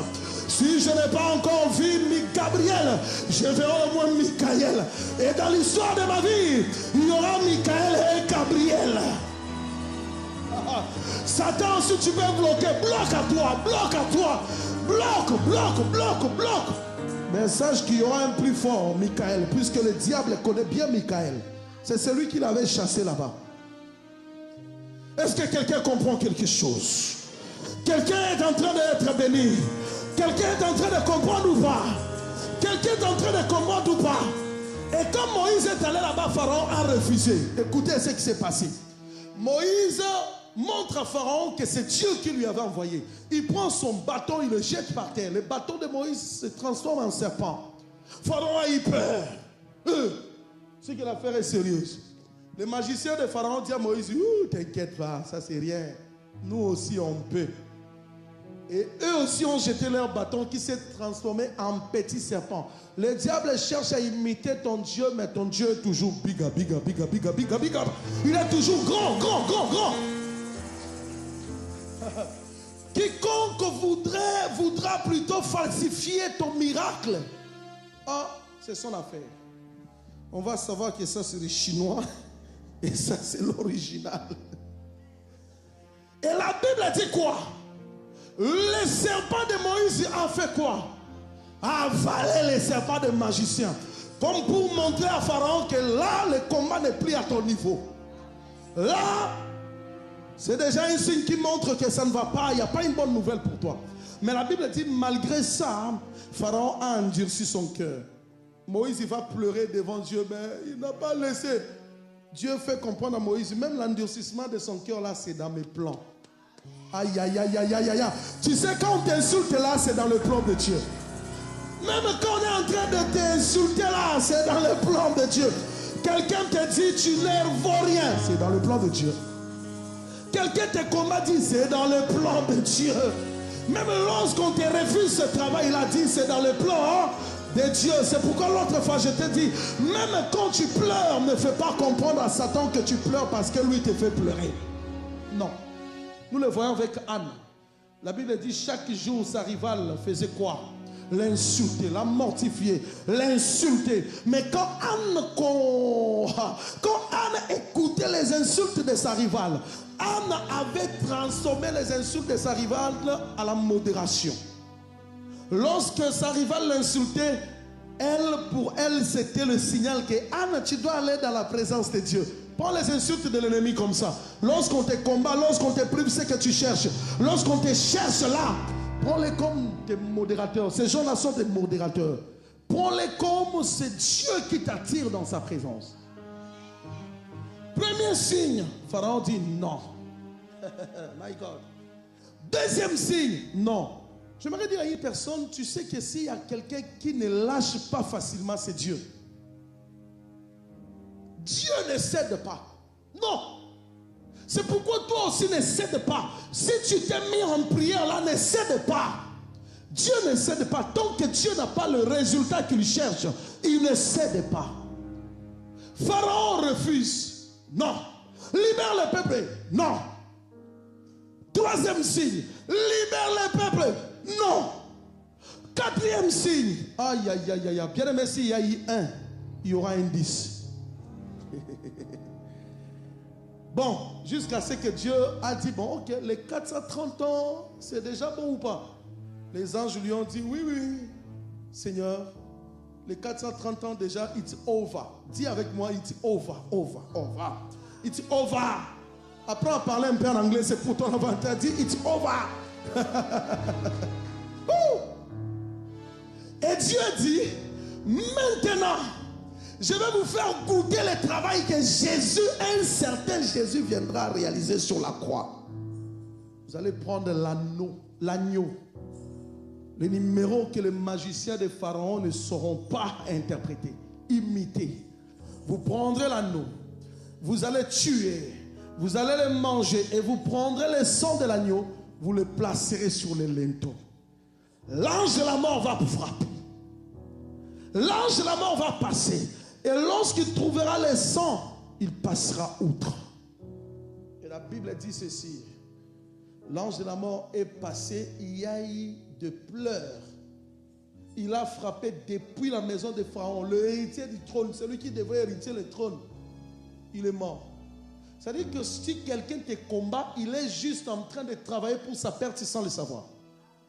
Si je n'ai pas encore vu Gabriel, je verrai au moins Michael. Et dans l'histoire de ma vie, il y aura Michael et Gabriel. Satan, si tu veux bloquer, bloque à toi, bloque à toi. Bloque. Mais sache qu'il y aura un plus fort, Michael, puisque le diable connaît bien Michael. C'est celui qui l'avait chassé là-bas. Est-ce que quelqu'un comprend quelque chose? Quelqu'un est en train d'être béni. Quelqu'un est en train de comprendre ou pas? Quelqu'un est en train de comprendre ou pas? Et quand Moïse est allé là-bas, Pharaon a refusé. Écoutez ce qui s'est passé. Moïse montre à Pharaon que c'est Dieu qui lui avait envoyé. Il prend son bâton, il le jette par terre. Le bâton de Moïse se transforme en serpent. Pharaon a eu peur. C'est que l'affaire est sérieuse. Le magicien de Pharaon dit à Moïse, t'inquiète pas, ça c'est rien. Nous aussi on peut. Et eux aussi ont jeté leur bâton qui s'est transformé en petit serpent. Le diable cherche à imiter ton Dieu, mais ton Dieu est toujours biga. Il est toujours grand. Quiconque voudra plutôt falsifier ton miracle. C'est son affaire. On va savoir que ça c'est les Chinois et ça c'est l'original. Et la Bible dit quoi? Le serpent de Moïse a fait quoi? A avalé les serpents des magiciens. Comme pour montrer à Pharaon que là, le combat n'est plus à ton niveau. Là, c'est déjà un signe qui montre que ça ne va pas. Il n'y a pas une bonne nouvelle pour toi. Mais la Bible dit, malgré ça, Pharaon a endurci son cœur. Moïse, il va pleurer devant Dieu, mais il n'a pas laissé. Dieu fait comprendre à Moïse, même l'endurcissement de son cœur là, c'est dans mes plans. Aïe. Tu sais, quand on t'insulte là, c'est dans le plan de Dieu. Même quand on est en train de t'insulter là, c'est dans le plan de Dieu. Quelqu'un te dit, tu n'es rien, c'est dans le plan de Dieu. Quelqu'un te combat, dit, c'est dans le plan de Dieu. Même lorsqu'on te refuse ce travail, il a dit, c'est dans le plan de Dieu. C'est pourquoi l'autre fois, je te dis, même quand tu pleures, ne fais pas comprendre à Satan que tu pleures parce que lui te fait pleurer. Non. Nous le voyons avec Anne. La Bible dit chaque jour sa rivale faisait quoi? L'insulter, la mortifier, l'insulter. Mais quand Anne écoutait les insultes de sa rivale, Anne avait transformé les insultes de sa rivale à la modération. Lorsque sa rivale l'insultait, pour elle, c'était le signal que Anne, tu dois aller dans la présence de Dieu. Prends les insultes de l'ennemi comme ça. Lorsqu'on te combat, lorsqu'on te prive, c'est que tu cherches. Lorsqu'on te cherche là, prends-les comme des modérateurs. Ces gens-là sont des modérateurs. Prends-les comme c'est Dieu qui t'attire dans sa présence. Premier signe, Pharaon dit non. My God. Deuxième signe, non. J'aimerais dire à une personne, tu sais que s'il y a quelqu'un qui ne lâche pas facilement, c'est Dieu. Dieu ne cède pas. Non. C'est pourquoi toi aussi ne cède pas. Si tu t'es mis en prière là, ne cède pas. Dieu ne cède pas. Tant que Dieu n'a pas le résultat qu'il cherche, il ne cède pas. Pharaon refuse. Non. Libère le peuple. Non. Troisième signe. Libère le peuple. Non. Quatrième signe. Aïe, aïe, aïe, aïe. Bien aimé, s'il y a eu 1, il y aura un 10. Bon, jusqu'à ce que Dieu a dit, bon, ok, les 430 ans, c'est déjà bon ou pas? Les anges lui ont dit, oui, oui, Seigneur, les 430 ans déjà, it's over. Dis avec moi, it's over, over, over. It's over. Apprends à parler un peu en anglais, c'est pour ton avantage. Dis, it's over. Et Dieu dit, maintenant, je vais vous faire goûter le travail que Jésus, un certain Jésus, viendra réaliser sur la croix. Vous allez prendre l'agneau, le numéro que les magiciens de Pharaon ne sauront pas interpréter, imiter. Vous prendrez l'agneau, vous allez tuer, vous allez le manger et vous prendrez le sang de l'agneau, vous le placerez sur les linteaux. L'ange de la mort va vous frapper. L'ange de la mort va passer. Et lorsqu'il trouvera le sang, il passera outre. Et la Bible dit ceci. L'ange de la mort est passé, il y a eu de pleurs. Il a frappé depuis la maison de Pharaon, le héritier du trône, celui qui devait hériter le trône. Il est mort. C'est-à-dire que si quelqu'un te combat, il est juste en train de travailler pour sa perte sans le savoir.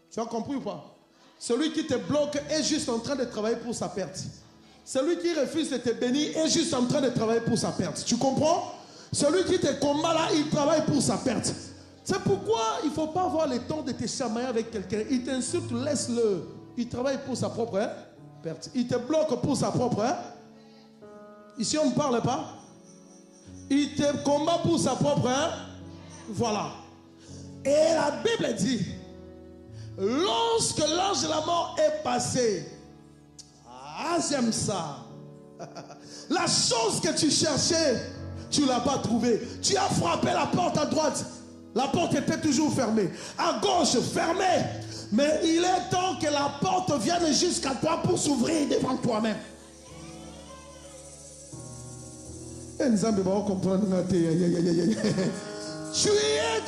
Tu as compris ou pas? Celui qui te bloque est juste en train de travailler pour sa perte. Celui qui refuse de te bénir est juste en train de travailler pour sa perte. Tu comprends? Celui qui te combat là, il travaille pour sa perte. C'est pourquoi il ne faut pas avoir le temps de te chamailler avec quelqu'un. Il t'insulte, laisse-le. Il travaille pour sa propre perte. Il te bloque pour sa propre. Ici, on ne parle pas. Il te combat pour sa propre. Voilà. Et la Bible dit, lorsque l'ange de la mort est passé, ah, j'aime ça. La chose que tu cherchais, tu ne l'as pas trouvée. Tu as frappé la porte à droite. La porte était toujours fermée. À gauche, fermée. Mais il est temps que la porte vienne jusqu'à toi pour s'ouvrir devant toi-même. Tu es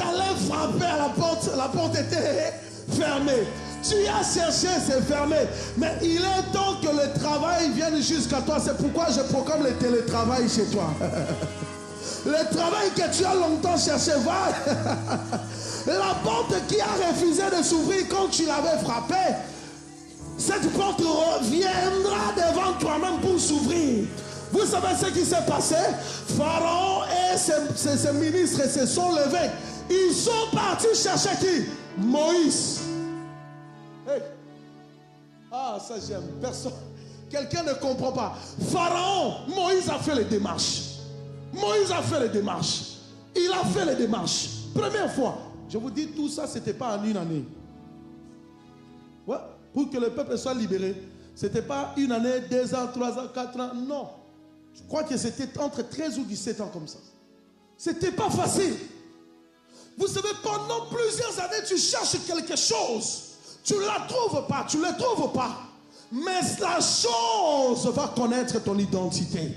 allé frapper à la porte était fermée. Tu as cherché, c'est fermé. Mais il est temps que le travail vienne jusqu'à toi. C'est pourquoi je proclame le télétravail chez toi. Le travail que tu as longtemps cherché, va. La porte qui a refusé de s'ouvrir quand tu l'avais frappée, cette porte reviendra devant toi-même pour s'ouvrir. Vous savez ce qui s'est passé? Pharaon et ses ministres se sont levés. Ils sont partis chercher qui? Moïse. Hey. Ah, ça j'aime. Personne. Quelqu'un ne comprend pas. Pharaon, Moïse a fait les démarches. Moïse a fait les démarches. Il a fait les démarches. Première fois. Je vous dis, tout ça, ce n'était pas en une année. Ouais, pour que le peuple soit libéré. Ce n'était pas une année, 2 ans, 3 ans, 4 ans. Non. Je crois que c'était entre 13 ou 17 ans comme ça. Ce n'était pas facile. Vous savez, pendant plusieurs années, tu cherches quelque chose. Tu ne la trouves pas, tu ne le trouves pas. Mais la chose va connaître ton identité,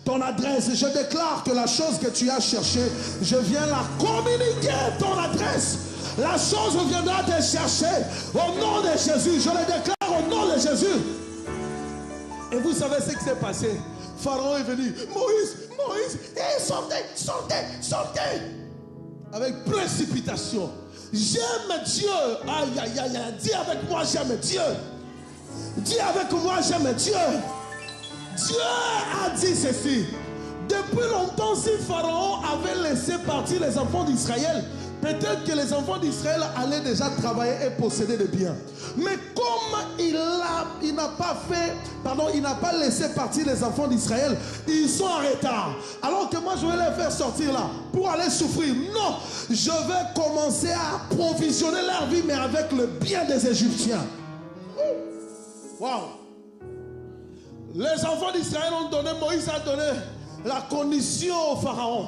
ton adresse. Je déclare que la chose que tu as cherchée, je viens la communiquer, ton adresse. La chose viendra te chercher au nom de Jésus. Je le déclare au nom de Jésus. Et vous savez ce qui s'est passé. Pharaon est venu. Moïse, hey, sortez. Avec précipitation. J'aime Dieu. Aïe, aïe, aïe, aïe. Dis avec moi, j'aime Dieu. Dis avec moi, j'aime Dieu. Dieu a dit ceci. Depuis longtemps, si Pharaon avait laissé partir les enfants d'Israël, peut-être que les enfants d'Israël allaient déjà travailler et posséder des biens. Mais comme il n'a pas laissé partir les enfants d'Israël, ils sont en retard. Alors que moi, je vais les faire sortir là pour aller souffrir. Non, je vais commencer à provisionner leur vie, mais avec le bien des Égyptiens. Waouh! Les enfants d'Israël ont donné, Moïse a donné la condition au Pharaon.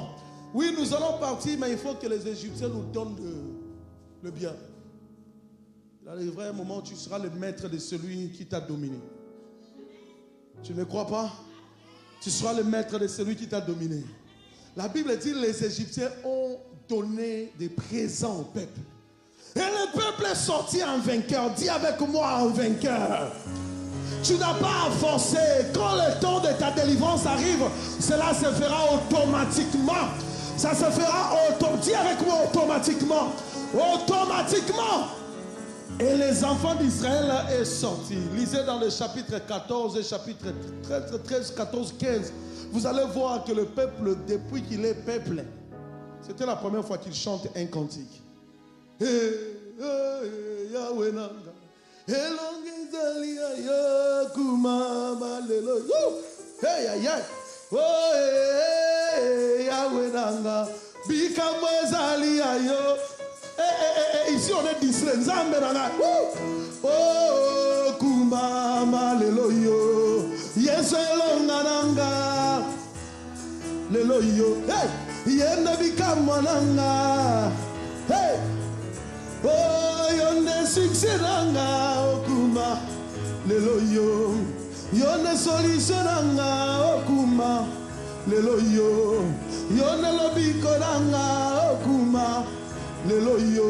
Oui, nous allons partir, mais il faut que les Égyptiens nous donnent le bien. Il arrivera un moment où tu seras le maître de celui qui t'a dominé. Tu ne crois pas? Tu seras le maître de celui qui t'a dominé. La Bible dit que les Égyptiens ont donné des présents au peuple. Et le peuple est sorti en vainqueur. Dis avec moi, en vainqueur. Tu n'as pas à forcer. Quand le temps de ta délivrance arrive, cela se fera automatiquement. Ça se fera automatiquement. Dis avec moi, automatiquement. Automatiquement. Et les enfants d'Israël est sorti. Lisez dans le chapitre 14 et chapitre 13, 14, 15. Vous allez voir que le peuple, depuis qu'il est peuple, c'était la première fois qu'il chante un cantique. Ici on est distrait. Oh, kumama lelo yo. Yes, elongananga. Lelo yo. Hey, yende bikamananga. Hey. Oh, yonde succédanga. Okuma. Lelo yo. Yonde solutionanga. Okuma. Lelo yo. Yonde lobikonanga. Okuma. Lelo yo.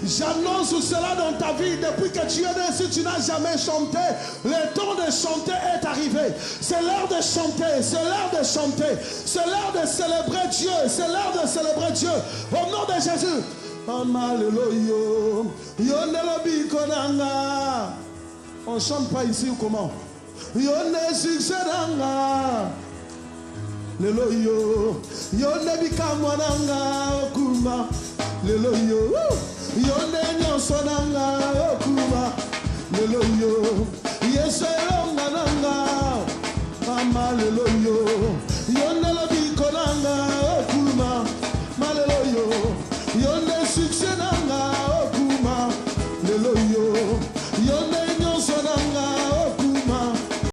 J'annonce cela dans ta vie. Depuis que tu es né, si tu n'as jamais chanté, le temps de chanter est arrivé. C'est l'heure de chanter. C'est l'heure de chanter. C'est l'heure de célébrer Dieu. C'est l'heure de célébrer Dieu. Au nom de Jésus. On ne chante pas ici ou comment? Lelo yo, yonde bikamwananga okuma. Lelo yo, yonde nyonsonanga okuma. Lelo yo, yeselonga nanga. Mama lelo yo, yonde lobikonanga okuma. Malelo yo, yonde